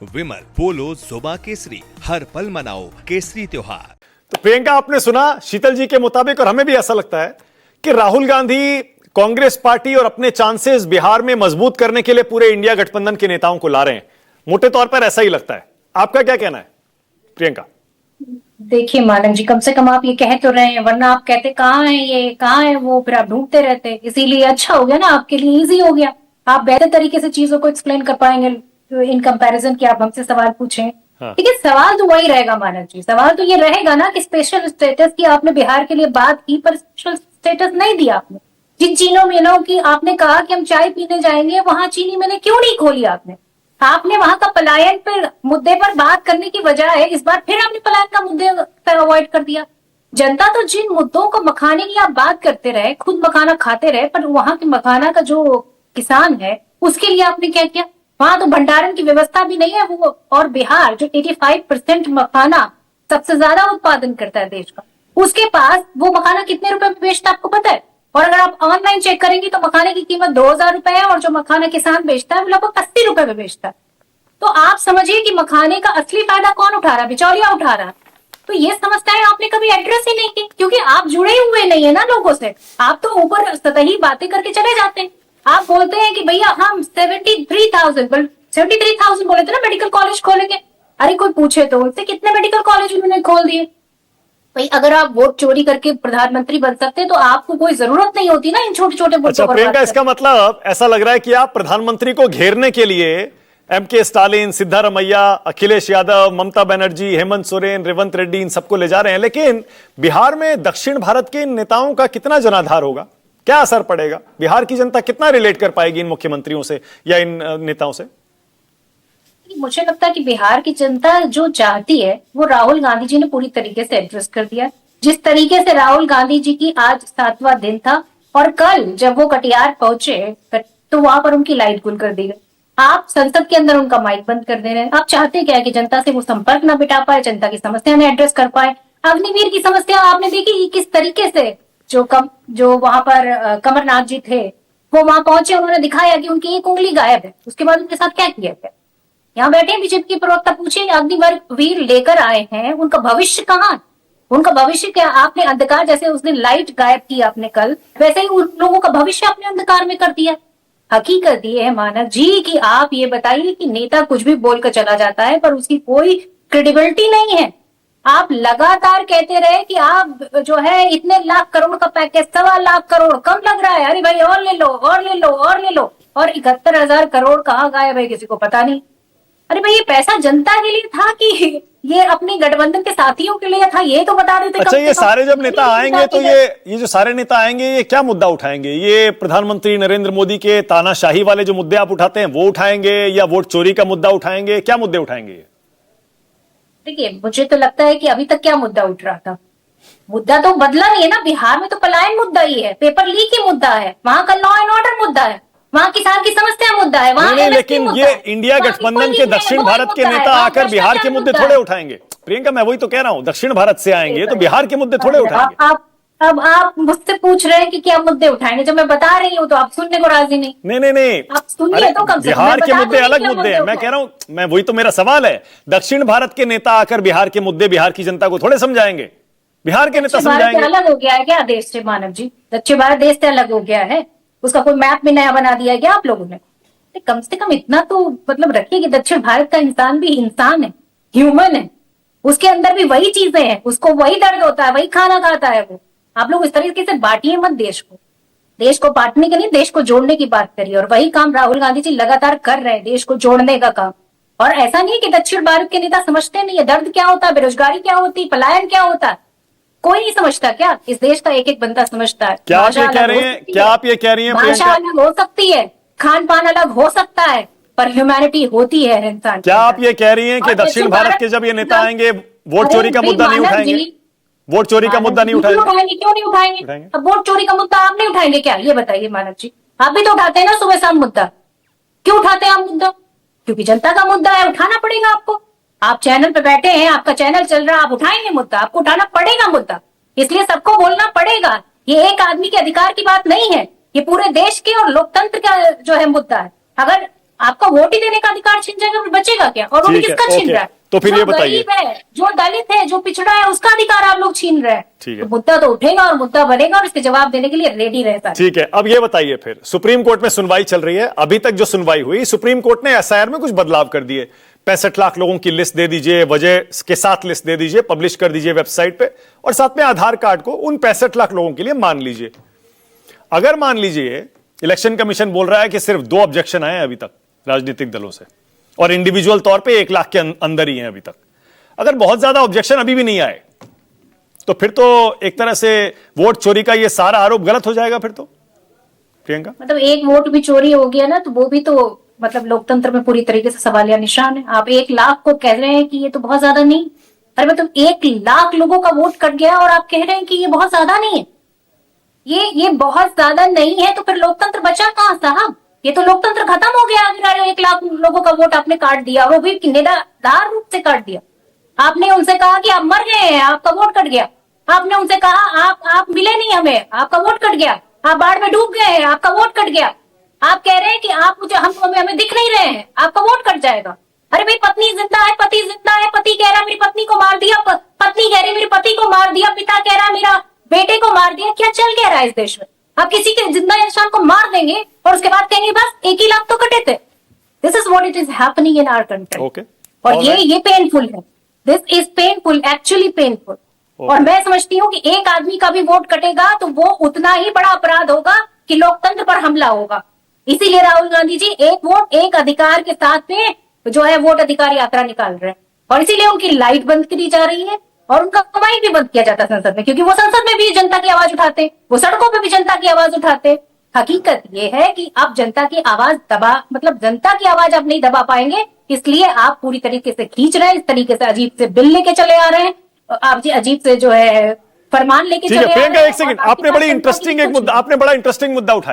विमल पोलो जोबा केसरी, हर पल मनाओ केसरी त्योहार। तो प्रियंका, आपने सुना शीतल जी के मुताबिक, और हमें भी ऐसा लगता है कि राहुल गांधी कांग्रेस पार्टी और अपने चांसेस बिहार में मजबूत करने के लिए पूरे इंडिया गठबंधन के नेताओं को ला रहे हैं। मोटे तौर पर ऐसा ही लगता है। आपका क्या कहना है प्रियंका? देखिए मानव जी, कम से कम आप ये कह तो रहे हैं, वरना आप कहते कहाँ है ये कहाँ है वो, फिर आप ढूंढते रहते। इसीलिए अच्छा हो गया ना, आपके लिए इजी हो गया। आप बेहतर तरीके से चीजों को एक्सप्लेन कर पाएंगे इन कंपैरिजन कि आप हमसे सवाल पूछें। हाँ। ठीक है, सवाल तो वही रहेगा मानव जी। सवाल तो ये रहेगा ना कि स्पेशल स्टेटस की आपने बिहार के लिए बात की, पर स्पेशल स्टेटस नहीं दिया आपने। जिन चीनों मिलों की आपने कहा कि हम चाय पीने जाएंगे, वहां चीनी मिलें क्यों नहीं खोली आपने? आपने वहां का पलायन पर मुद्दे पर बात करने की बजाय इस बार फिर आपने पलायन का मुद्दे पर अवॉइड कर दिया। जनता तो जिन मुद्दों को मखाने की आप बात करते रहे, खुद मखाना खाते रहे, पर वहां के मखाना का जो किसान है उसके लिए आपने क्या किया? वहां तो भंडारण की व्यवस्था भी नहीं है वो। और बिहार जो 85% मखाना सबसे ज्यादा उत्पादन करता है देश का, उसके पास वो मखाना कितने रुपए में बेचता है आपको पता है? और अगर आप ऑनलाइन चेक करेंगे तो मखाने की कीमत 2000 रुपए है, और जो मखाना किसान बेचता है वो लगभग 80 रुपए में बेचता है। तो आप समझिए कि मखाने का असली फायदा कौन उठा रहा है? बिचौलिया उठा रहा है। तो ये समस्याएं आपने कभी एड्रेस ही नहीं की, क्योंकि आप जुड़े हुए नहीं है ना लोगों से। आप तो ऊपर सतही बातें करके चले जाते हैं। आप बोलते हैं कि भैया हम 73,000 बोले थे ना मेडिकल कॉलेज खोलेंगे। अरे कोई पूछे तो उनसे कितने मेडिकल कॉलेज उन्होंने खोल दिए? भाई अगर आप वोट चोरी करके प्रधानमंत्री बन सकते तो आपको कोई जरूरत नहीं होती ना इन छोटे छोटे मुद्दों अच्छा पर प्रियंका, बात इसका मतलब ऐसा लग रहा है कि आप प्रधानमंत्री को घेरने के लिए एमके स्टालिन, सिद्धारमैया, अखिलेश यादव, ममता बनर्जी, हेमंत सोरेन, रेवंत रेड्डी, इन सबको ले जा रहे हैं। लेकिन बिहार में दक्षिण भारत के इन नेताओं का कितना जनाधार होगा? क्या असर पड़ेगा? बिहार की जनता कितना रिलेट कर पाएगी इन मुख्यमंत्रियों से या इन नेताओं से? मुझे लगता है कि बिहार की जनता जो चाहती है वो राहुल गांधी जी ने पूरी तरीके से एड्रेस कर दिया। जिस तरीके से राहुल गांधी जी की आज 7वां दिन था, और कल जब वो कटिहार पहुंचे तो वहां पर उनकी लाइट गुल कर दी गई। आप संसद के अंदर उनका माइक बंद कर दे रहे हैं। आप चाहते क्या है कि जनता से वो संपर्क ना बिठा पाए, जनता की समस्या ने एड्रेस कर पाए। अग्निवीर की समस्या आपने देखी किस तरीके से जो वहां पर कमरनाथ जी थे वो वहां पहुंचे, उन्होंने दिखाया कि उनकी एक उंगली गायब है। उसके बाद उनके साथ क्या किया गया? यहाँ बैठे बीजेपी के प्रवक्ता पूछे, अग्निवीर लेकर आए हैं, उनका भविष्य कहाँ? उनका भविष्य क्या? आपने अंधकार, जैसे उस दिन लाइट गायब की आपने कल, वैसे ही उन लोगों का भविष्य आपने अंधकार में कर दिया। हकीकत ये है मानव जी कि आप ये बताइए कि नेता कुछ भी बोलकर चला जाता है पर उसकी कोई क्रेडिबिलिटी नहीं है। आप लगातार कहते रहे कि आप जो है इतने लाख करोड़ का पैकेज, 1.25 लाख करोड़ कम लग रहा है, अरे भाई और ले लो और ले लो और ले लो, और 71,000 करोड़ कहाँ गायब है किसी को पता नहीं। अरे भाई ये पैसा जनता के लिए था कि ये अपने गठबंधन के साथियों के लिए था? ये तो बता देते। अच्छा, ये सारे जब नेता आएंगे तो ये जो सारे नेता आएंगे ये क्या मुद्दा उठाएंगे? ये प्रधानमंत्री नरेंद्र मोदी के तानाशाही वाले जो मुद्दे आप उठाते हैं वो उठाएंगे, या वोट चोरी का मुद्दा उठाएंगे? क्या मुद्दे उठाएंगे? देखिए मुझे तो लगता है कि अभी तक क्या मुद्दा उठ रहा था, मुद्दा तो बदला नहीं है ना। बिहार में तो पलायन मुद्दा ही है, पेपर लीक ही मुद्दा है, वहां का लॉ एंड ऑर्डर मुद्दा है, वहां किसान की समस्या मुद्दा है, वहां नहीं, लेकिन ये इंडिया गठबंधन के दक्षिण भारत के नेता आकर बिहार के मुद्दे थोड़े उठाएंगे। प्रियंका, मैं वही तो कह रहा हूं, दक्षिण भारत से आएंगे तो बिहार के मुद्दे थोड़े उठाएंगे। अब आप मुझसे पूछ रहे हैं कि क्या मुद्दे उठाएंगे, जब मैं बता रही हूँ तो आप सुनने को राजी नहीं। नहीं, आप सुनिए तो कम से कम। बिहार के मुद्दे अलग मुद्दे हैं। मैं कह रहा हूं, मैं वही तो मेरा सवाल है, दक्षिण भारत के नेता आकर बिहार के मुद्दे बिहार की जनता को थोड़े समझाएंगे? बिहार के नेता समझाएंगे? अलग हो गया है क्या देश से मानव जी? दक्षिण भारत देश से अलग हो गया है? उसका कोई मैप भी नया बना दिया है क्या आप लोगों ने? कम से कम इतना तो मतलब रखिए कि दक्षिण भारत का इंसान भी इंसान है, ह्यूमन है। उसके अंदर भी वही चीजें हैं, उसको वही दर्द होता है, वही खाना खाता है वो। आप लोग इस तरीके से बांटिए मत देश को। देश को बांटने के लिए देश को जोड़ने की बात करिए, और वही काम राहुल गांधी जी लगातार कर रहे हैं, देश को जोड़ने का काम। और ऐसा नहीं है कि दक्षिण भारत के नेता समझते नहीं है दर्द क्या होता है, बेरोजगारी क्या होती है, पलायन क्या होता है। कोई नहीं समझता क्या? इस देश का एक एक बंदा समझता है। क्या आप ये कह रही हैं? क्या आप ये कह रही हैं? भाषा अलग हो सकती है, खान पान अलग हो सकता है, पर ह्यूमैनिटी होती है इंसान। क्या आप ये कह रही हैं कि दक्षिण भारत के जब ये नेता आएंगे वोट चोरी का मुद्दा नहीं उठाएंगे? वोट चोरी का मुद्दा नहीं उठाएंगे? क्यों नहीं उठाएंगे? अब वोट चोरी का मुद्दा आप नहीं उठाएंगे क्या? ये बताइए मानव जी, आप भी तो उठाते हैं ना सुबह शाम मुद्दा। क्यों उठाते हैं आप मुद्दा? क्योंकि जनता का मुद्दा है, उठाना पड़ेगा आपको। आप चैनल पे बैठे हैं, आपका चैनल चल रहा है, आप उठाएंगे मुद्दा, आपको उठाना पड़ेगा मुद्दा, इसलिए सबको बोलना पड़ेगा। ये एक आदमी के अधिकार की बात नहीं है, ये पूरे देश के और लोकतंत्र का जो है मुद्दा है। अगर आपका वोट ही देने का अधिकार छीन जाएगा, फिर बचेगा क्या? और वो भी ठीक है, किसका छीन ओके। रहा है? तो फिर जो ये बताइए। गरीब है, जो दलित है, जो पिछड़ा है, उसका अधिकार आप लोग छीन रहे हैं। ठीक है। तो मुद्दा तो उठेगा और मुद्दा बनेगा और इसके जवाब देने के लिए रेडी रहता है। ठीक है, अब ये बताइए, फिर सुप्रीम कोर्ट में सुनवाई चल रही है। अभी तक जो सुनवाई हुई, सुप्रीम कोर्ट ने एसआईआर में कुछ बदलाव कर दिए। 65 लाख लोगों की लिस्ट दे दीजिए, वजह के साथ लिस्ट दे दीजिए, पब्लिश कर दीजिए वेबसाइट पे, और साथ में आधार कार्ड को उन 65 लाख लोगों के लिए मान लीजिए। अगर मान लीजिए इलेक्शन कमीशन बोल रहा है कि सिर्फ 2 ऑब्जेक्शन आए अभी तक राजनीतिक दलों से, और इंडिविजुअल तौर पे 1 लाख के अंदर ही हैं अभी तक। अगर बहुत ज्यादा ऑब्जेक्शन अभी भी नहीं आए, तो फिर तो एक तरह से वोट चोरी का ये सारा आरोप गलत हो जाएगा फिर तो, प्रियंका। मतलब एक वोट भी चोरी हो गया ना, तो वो भी तो मतलब लोकतंत्र में पूरी तरीके से सवालिया निशान है। आप 1 लाख को कह रहे हैं कि ये तो बहुत ज्यादा नहीं, अरे मतलब 1 लाख लोगों का वोट कट गया और आप कह रहे हैं कि ये बहुत ज्यादा नहीं है। ये बहुत ज्यादा नहीं है, तो फिर लोकतंत्र बचा कहां साहब? ये तो लोकतंत्र खत्म हो गया अगर 1 लाख लोगों का वोट आपने काट दिया, वो भी निराधार रूप से काट दिया। आपने उनसे कहा कि आप मर गए हैं, आपका वोट कट गया। आपने उनसे कहा आप मिले नहीं हमें, आपका वोट कट गया। आप बाढ़ में डूब गए हैं, आपका वोट कट गया। आप कह रहे हैं कि आप मुझे हमें दिख नहीं रहे हैं, आपका वोट कट जाएगा। अरे भाई, पत्नी जिंदा है, पति जिंदा है, पति कह रहा है मेरी पत्नी को मार दिया, पत्नी कह रही मेरे पति को मार दिया, पिता कह रहा है मेरा बेटे को मार दिया। क्या चल क्या रहा है इस देश में? आप किसी के जिंदा इंसान को मार देंगे और उसके बाद कहेंगे बस 1 ही लाख तो कटे थे। This is what it is happening in our country. Okay, और ये पेनफुल है। This is painful, actually painful. और मैं समझती हूँ कि एक आदमी का भी वोट कटेगा तो वो उतना ही बड़ा अपराध होगा कि लोकतंत्र पर हमला होगा। इसीलिए राहुल गांधी जी 1 वोट 1 अधिकार के साथ में जो है वोट अधिकार यात्रा निकाल रहे हैं, और इसीलिए उनकी लाइट बंद करी जा रही है और उनका कमाई भी बंद किया जाता है संसद में, क्योंकि वो संसद में भी जनता की आवाज उठाते, वो सड़कों पे भी जनता की आवाज उठाते। हकीकत ये है कि आप जनता की आवाज जनता की आवाज आप नहीं दबा पाएंगे, इसलिए आप पूरी तरीके से खींच रहे हैं, इस तरीके से अजीब से बिल लेके चले आ रहे हैं, आप जी अजीब से जो है फरमान लेके चले आ रहे हैं। प्रियंका, एक सेकंड, आपने बड़ा इंटरेस्टिंग मुद्दा उठाया।